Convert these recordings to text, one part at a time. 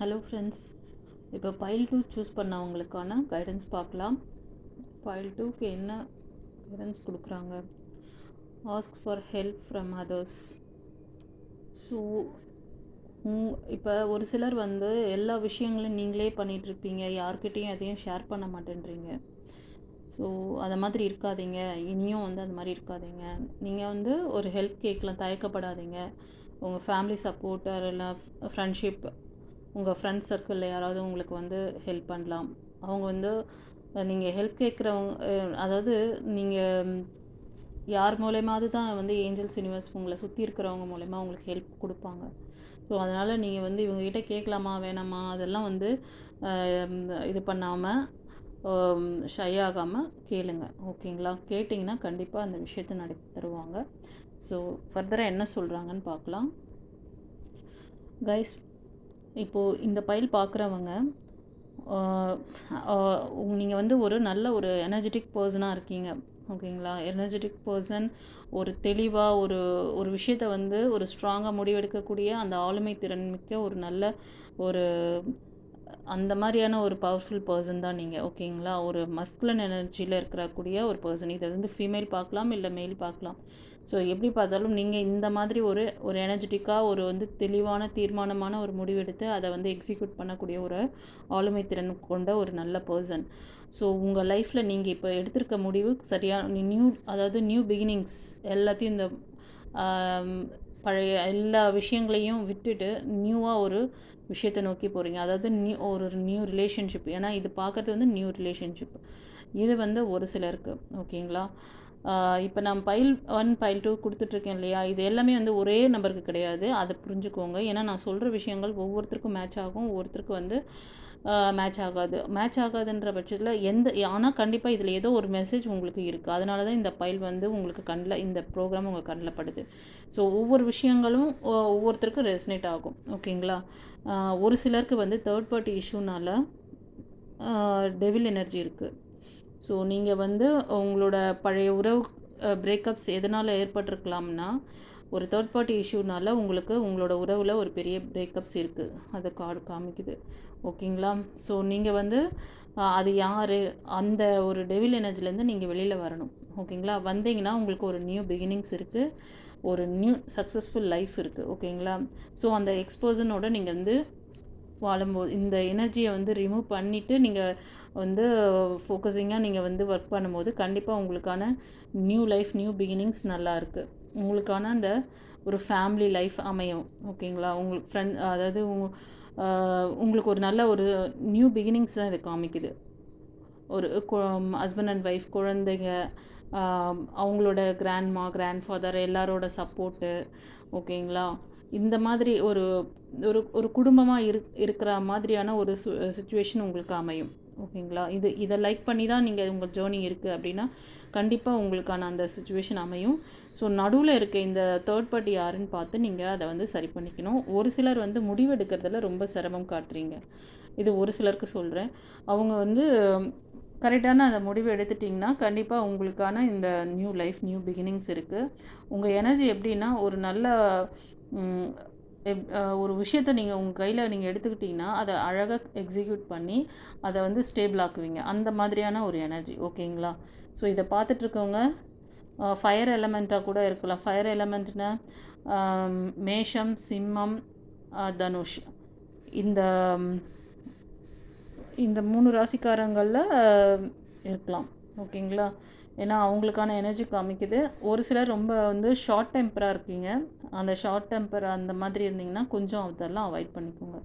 Hello friends, இப்போ file 2 choose பண்ணவங்களுக்கான guidance பார்க்கலாம். File 2க்கு என்ன கைடன்ஸ் கொடுக்குறாங்க? Ask for help from others. So இப்போ ஒரு சிலர் எல்லா விஷயங்களும் நீங்களே பண்ணிகிட்ருப்பீங்க, யார்கிட்டையும் எதையும் ஷேர் பண்ண மாட்டேன்றீங்க. ஸோ அதை மாதிரி இருக்காதீங்க, இனியும் அது மாதிரி இருக்காதீங்க. நீங்கள் ஒரு ஹெல்ப் கேட்கலாம், தயக்கப்படாதீங்க. உங்கள் ஃபேமிலி சப்போர்ட்டர் இல்லை ஃப்ரெண்ட்ஷிப், உங்கள் ஃப்ரெண்ட்ஸ் சர்க்கிளில் யாராவது உங்களுக்கு ஹெல்ப் பண்ணலாம். அவங்க நீங்கள் ஹெல்ப் கேட்குறவங்க, அதாவது நீங்கள் யார் மூலயமாவது தான் ஏஞ்சல்ஸ் யூனிவர்ஸ் உங்களை சுற்றி இருக்கிறவங்க மூலயமா உங்களுக்கு ஹெல்ப் கொடுப்பாங்க. ஸோ அதனால் நீங்கள் இவங்ககிட்ட கேட்கலாமா வேணாமா அதெல்லாம் இது பண்ணாமல் ஷை ஆகாமல் கேளுங்க. ஓகேங்களா? கேட்டிங்கன்னா கண்டிப்பாக அந்த விஷயத்தை நடத்தி தருவாங்க. ஸோ ஃபர்தராக என்ன சொல்கிறாங்கன்னு பார்க்கலாம். கைஸ், இப்போது இந்த பைல் பார்க்குறவங்க, நீங்கள் ஒரு நல்ல ஒரு எனர்ஜெட்டிக் பர்சனாக இருக்கீங்க. ஓகேங்களா? எனர்ஜெட்டிக் பர்சன், ஒரு தெளிவாக ஒரு விஷயத்தை ஒரு ஸ்ட்ராங்காக முடிவெடுக்கக்கூடிய அந்த ஆளுமை திறன் மிக்க ஒரு நல்ல ஒரு அந்த மாதிரியான ஒரு பவர்ஃபுல் பர்சன் தான் நீங்கள். ஓகேங்களா? ஒரு மஸ்குலன் எனர்ஜியில் இருக்கக்கூடிய ஒரு பர்சன். இதை ஃபீமேல் பார்க்கலாம், இல்லை மேல் பார்க்கலாம். ஸோ எப்படி பார்த்தாலும் நீங்கள் இந்த மாதிரி ஒரு எனர்ஜெட்டிக்காக தெளிவான தீர்மானமான ஒரு முடிவெடுத்து அதை எக்ஸிக்யூட் பண்ணக்கூடிய ஒரு ஆளுமை திறன் கொண்ட ஒரு நல்ல பர்சன். ஸோ உங்கள் லைஃப்பில் நீங்கள் இப்போ எடுத்திருக்க முடிவு சரியான நியூ பிகினிங்ஸ் எல்லாத்தையும் இந்த பழைய எல்லா விஷயங்களையும் விட்டுட்டு நியூவாக ஒரு விஷயத்தை நோக்கி போகிறீங்க. அதாவது நியூ ரிலேஷன்ஷிப். ஏன்னா இது பார்க்குறது நியூ ரிலேஷன்ஷிப். இது ஒரு சிலருக்கு. ஓகேங்களா? இப்போ நான் பைல் 1 பைல் 2 கொடுத்துட்ருக்கேன் இல்லையா? இது எல்லாமே ஒரே நம்பருக்கு கிடையாது, அதை புரிஞ்சுக்கோங்க. ஏன்னா நான் சொல்கிற விஷயங்கள் ஒவ்வொருத்தருக்கும் மேட்ச் ஆகும், ஒவ்வொருத்தருக்கு மேட்ச் ஆகாதுன்ற பட்சத்தில் ஆனால் கண்டிப்பாக இதில் ஏதோ ஒரு மெசேஜ் உங்களுக்கு இருக்குது. அதனால தான் இந்த பைல் உங்களுக்கு இந்த ப்ரோக்ராம் உங்கள் கண்ணில் படுது. ஸோ ஒவ்வொரு விஷயங்களும் ஒவ்வொருத்தருக்கும் ரெசனேட் ஆகும். ஓகேங்களா? ஒரு சிலருக்கு தேர்ட் பார்ட்டி இஷ்யூனால் டெவில் எனர்ஜி இருக்குது. ஸோ நீங்கள் உங்களோட பழைய உறவு பிரேக்கப்ஸ் எதனால் ஏற்பட்டிருக்கலாம்னா, ஒரு தேர்ட் பார்ட்டி இஷ்யூனால் உங்களோட உறவில் ஒரு பெரிய பிரேக்கப்ஸ் இருக்குது. அதை கார்டு காமிக்குது. ஓகேங்களா? ஸோ நீங்கள் அது யார், அந்த ஒரு டெவில் எனர்ஜிலேருந்து நீங்கள் வெளியில் வரணும். ஓகேங்களா? வந்தீங்கன்னா உங்களுக்கு ஒரு நியூ பிகினிங்ஸ் இருக்குது, ஒரு நியூ சக்ஸஸ்ஃபுல் லைஃப் இருக்குது. ஓகேங்களா? ஸோ அந்த எக்ஸ்போசனோட நீங்கள் வாழும்போது இந்த எனர்ஜியை ரிமூவ் பண்ணிவிட்டு நீங்கள் ஃபோக்கஸிங்காக நீங்கள் ஒர்க் பண்ணும்போது கண்டிப்பாக உங்களுக்கான நியூ லைஃப், நியூ பிகினிங்ஸ் நல்லா இருக்குது. உங்களுக்கான அந்த ஒரு ஃபேமிலி லைஃப் அமையும். ஓகேங்களா? உங்களுக்கு அதாவது உங்களுக்கு ஒரு நல்ல ஒரு நியூ பிகினிங்ஸ் தான் இது காமிக்குது. ஒரு ஹஸ்பண்ட் அண்ட் ஒய்ஃப், குழந்தைங்க, அவங்களோட கிராண்ட்மா, கிராண்ட்ஃபாதர் எல்லாரோட சப்போர்ட்டு. ஓகேங்களா? இந்த மாதிரி ஒரு ஒரு ஒரு குடும்பமாக இருக்கிற மாதிரியான ஒரு சுச்சுவேஷன் உங்களுக்கு அமையும். ஓகேங்களா? இதை லைக் பண்ணி தான் நீங்கள் உங்கள் ஜேர்னி இருக்குது அப்படின்னா கண்டிப்பாக உங்களுக்கான அந்த சுச்சுவேஷன் அமையும். ஸோ நடுவில் இருக்க இந்த தேர்ட் பார்ட்டி யாருன்னு பார்த்து நீங்கள் அதை சரி பண்ணிக்கணும். ஒரு சிலர் முடிவெடுக்கிறதுல ரொம்ப சிரமம் காட்டுறீங்க. இது ஒரு சிலருக்கு சொல்கிறேன். அவங்க கரெக்டான அந்த முடிவு எடுத்துட்டிங்கன்னா கண்டிப்பாக உங்களுக்கான இந்த நியூ லைஃப், நியூ பிகினிங்ஸ் இருக்குது. உங்கள் எனர்ஜி எப்படின்னா ஒரு நல்ல ஒரு விஷயத்தை நீங்கள் உங்கள் கையில் நீங்கள் எடுத்துக்கிட்டிங்கன்னா அதை அழகாக எக்ஸிக்யூட் பண்ணி அதை ஸ்டேபிள் ஆக்குவீங்க. அந்த மாதிரியான ஒரு எனர்ஜி. ஓகேங்களா? ஸோ இதை பார்த்துட்ருக்கவங்க ஃபயர் எலமெண்ட்டாக கூட இருக்கலாம். ஃபயர் எலமெண்ட்னா மேஷம், சிம்மம், தனுஷ், இந்த இந்த 3 ராசிக்காரங்களில் இருக்கலாம். ஓகேங்களா? ஏன்னா அவங்களுக்கான எனர்ஜி காமிக்குது. ஒரு சிலர் ரொம்ப ஷார்ட் டெம்பராக இருக்கீங்க. அந்த ஷார்ட் டெம்பர் அந்த மாதிரி இருந்தீங்கன்னா கொஞ்சம் அதெல்லாம் அவாய்ட் பண்ணிக்கோங்க.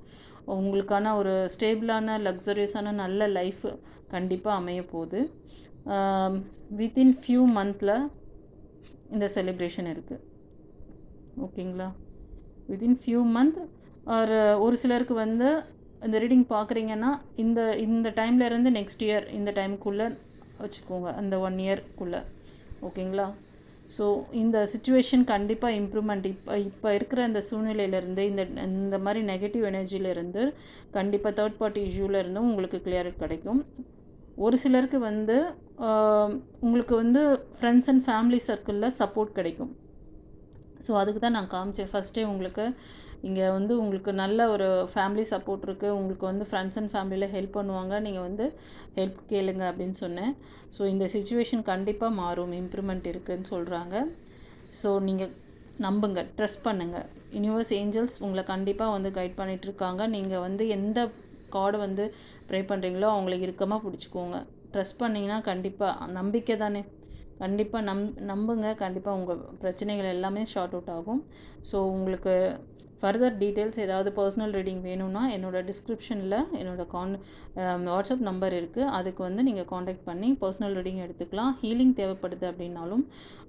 உங்களுக்கான ஒரு ஸ்டேபிளான, லக்ஸரியஸான நல்ல லைஃப் கண்டிப்பாக அமைய போகுது. வித்தின் ஃபியூ மந்தில் இந்த செலிப்ரேஷன் இருக்குது. ஓகேங்களா? வித்தின் ஃபியூ மந்த் ஒரு சிலருக்கு இந்த ரீடிங் பார்க்குறீங்கன்னா இந்த டைம்லேருந்து நெக்ஸ்ட் இயர் இந்த டைமுக்குள்ளே வச்சுக்கோங்க, அந்த 1 இயர்க்குள்ளே. ஓகேங்களா? ஸோ இந்த சுச்சுவேஷன் கண்டிப்பாக இம்ப்ரூவ்மெண்ட் இப்போ இருக்கிற இந்த சூழ்நிலையிலேருந்து இந்த மாதிரி நெகட்டிவ் எனர்ஜியிலேருந்து கண்டிப்பாக தேர்ட் பார்ட்டி இஷ்யூலேருந்தும் உங்களுக்கு கிளியர் கிடைக்கும். ஒரு சிலருக்கு உங்களுக்கு ஃப்ரெண்ட்ஸ் அண்ட் ஃபேமிலி சர்க்கிளில் சப்போர்ட் கிடைக்கும். ஸோ அதுக்கு தான் நான் காமிச்சேன் ஃபஸ்ட்டே உங்களுக்கு. இங்கே வந்து உங்களுக்கு நல்ல ஒரு ஃபேமிலி சப்போர்ட் இருக்குது, உங்களுக்கு வந்து ஃப்ரெண்ட்ஸ் அண்ட் ஃபேமிலியில் ஹெல்ப் பண்ணுவாங்க, நீங்கள் வந்து ஹெல்ப் கேளுங்க அப்படின்னு சொன்னேன். ஸோ இந்த சிச்சுவேஷன் கண்டிப்பாக மாறும், இம்ப்ரூவ்மெண்ட் இருக்குதுன்னு சொல்கிறாங்க. ஸோ நீங்கள் நம்புங்க, ட்ரஸ்ட் பண்ணுங்கள். யூனிவர்ஸ் ஏஞ்சல்ஸ் உங்களை கண்டிப்பாக வந்து கைட் பண்ணிகிட்ருக்காங்க. நீங்கள் வந்து எந்த கார்டு வந்து ப்ரே பண்ணுறீங்களோ அவங்கள இறுக்கமாக பிடிச்சிக்கோங்க. ட்ரஸ்ட் பண்ணிங்கன்னா கண்டிப்பாக நம்பிக்கை தானே, கண்டிப்பாக நம்புங்க. கண்டிப்பாக உங்கள் பிரச்சனைகள் எல்லாமே ஷார்ட் அவுட் ஆகும். ஸோ உங்களுக்கு ஃபர்தர் டீட்டெயில்ஸ் ஏதாவது பர்சனல் ரீடிங் வேணும்னா என்னோடய டிஸ்கிரிப்ஷனில் என்னோடய வாட்ஸ்அப் நம்பர் இருக்குது, அதுக்கு வந்து நீங்கள் காண்டாக்ட் பண்ணி பர்சனல் ரீடிங் எடுத்துக்கலாம். ஹீலிங் தேவைப்படுது அப்படின்னாலும்,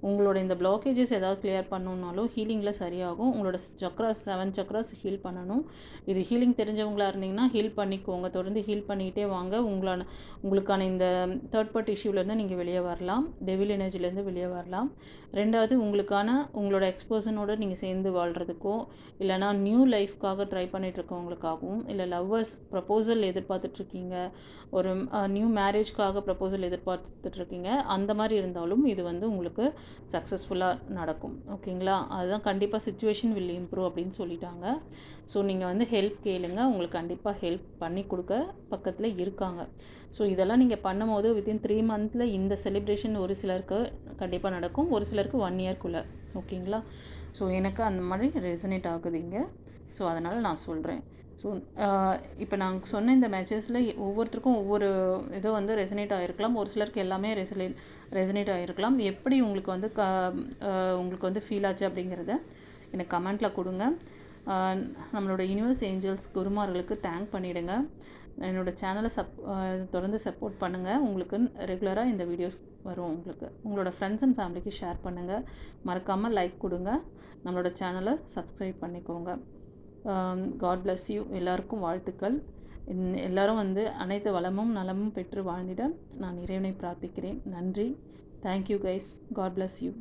உங்களோட இந்த பிளாக்கேஜஸ் ஏதாவது கிளியர் பண்ணணுன்னாலும் ஹீலிங்கில் சரியாகும். உங்களோட சக்ராஸ் 7 சக்ராஸ் ஹீல் பண்ணணும். இது ஹீலிங் தெரிஞ்சவங்களாக இருந்தீங்கன்னா ஹீல் பண்ணிக்கோங்க, தொடர்ந்து ஹீல் பண்ணிக்கிட்டே வாங்க. உங்களுக்கான இந்த தேர்ட் பார்ட்டி இஷ்யூலேருந்து நீங்கள் வெளியே வரலாம், டெவில் எனர்ஜிலேருந்து வெளியே வரலாம். ரெண்டாவது, உங்களோட எக்ஸ்பர்சனோடு நீங்கள் சேர்ந்து வாழ்கிறதுக்கோ, இல்லைனா நியூ லைஃப்காக ட்ரை பண்ணிகிட்ருக்கவங்களுக்காகவும், இல்லை லவ்வர்ஸ் ப்ரப்போசல் எதிர்பார்த்துட்ருக்கீங்க, ஒரு நியூ மேரேஜ்க்காக ப்ரப்போசல் எதிர்பார்த்துட்ருக்கீங்க, அந்த மாதிரி இருந்தாலும் இது வந்து உங்களுக்கு சக்ஸஸ்ஃபுல்லாக நடக்கும். ஓகேங்களா? அதுதான் கண்டிப்பாக சிச்சுவேஷன் வில் இம்ப்ரூவ் அப்படின்னு சொல்லிட்டாங்க. ஸோ நீங்கள் வந்து ஹெல்ப் கேளுங்க, உங்களுக்கு கண்டிப்பாக ஹெல்ப் பண்ணி கொடுக்க பக்கத்தில் இருக்காங்க. ஸோ இதெல்லாம் நீங்கள் பண்ணும்போது வித்தின் 3 மந்த்தில் இந்த செலிப்ரேஷன் ஒரு சிலருக்கு கண்டிப்பாக நடக்கும், ஒரு சிலருக்கு 1 இயர்க்குள்ளே. ஓகேங்களா? ஸோ எனக்கு அந்த மாதிரி ரெசனேட் ஆகுது இங்கே. ஸோ அதனால் நான் சொல்கிறேன். ஸோ இப்போ நான் சொன்ன இந்த மெசேஜில் ஒவ்வொருத்தருக்கும் ஒவ்வொரு இது வந்து ரெசனேட் ஆகிருக்கலாம், ஒரு சிலருக்கு எல்லாமே ரெசனேட் ஆகிருக்கலாம். எப்படி உங்களுக்கு வந்து உங்களுக்கு வந்து ஃபீல் ஆச்சு அப்படிங்கிறத எனக்கு கமெண்ட்டில் கொடுங்க. நம்மளோட யூனிவர்ஸ் ஏஞ்சல்ஸ் குருமார்களுக்கு தேங்க் பண்ணிவிடுங்க. என்னோடய சேனலை தொடர்ந்து சப்போர்ட் பண்ணுங்கள். உங்களுக்கு ரெகுலராக இந்த வீடியோஸ் வரும். உங்களோட ஃப்ரெண்ட்ஸ் அண்ட் ஃபேமிலிக்கு ஷேர் பண்ணுங்கள். மறக்காமல் லைக் கொடுங்க. நம்மளோட சேனலை சப்ஸ்கிரைப் பண்ணிக்கோங்க. God bless you. எல்லாருக்கும் வாழ்த்துக்கள். எல்லோரும் வந்து அனைத்து வளமும் நலமும் பெற்று வாழ்ந்திட நான் இறைவனை பிரார்த்திக்கிறேன். நன்றி. Thank you guys. God bless you.